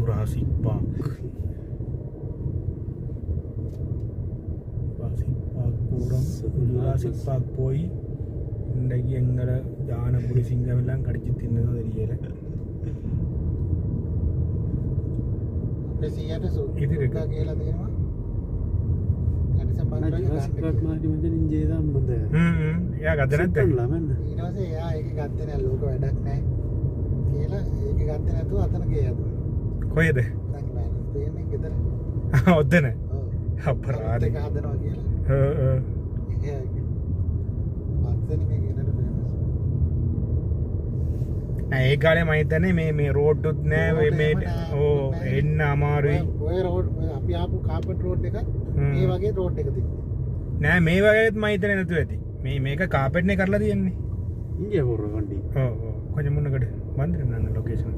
Jurassic Park. Jurassic Park போய் இன்றைக்கு எங்களை யானை புலி சிங்கம் எல்லாம் கடிச்சு தின்னதோ தெரியல. இது இருக்கு කොහෙද? ඔතන අපරාධ. ඒ කාලේ මම හිතන්නේ මේ රෝඩ්ුත් නෑ මේ එන්න අමාරුයි. ඔය රෝඩ් අපි ආපු කාපට් රෝඩ් එක මේ වගේ රෝඩ් එක තිබ්බා. නෑ මේ වගේත් මම හිතන්නේ නැතුව ඇති. මේක කාපට්නේ කරලා තියෙන්නේ. ඉංගිය හොර වண்டி. கொஞ்சம் முன்னுக்கடு வந்துருந்தாங்க லொகேஷன்.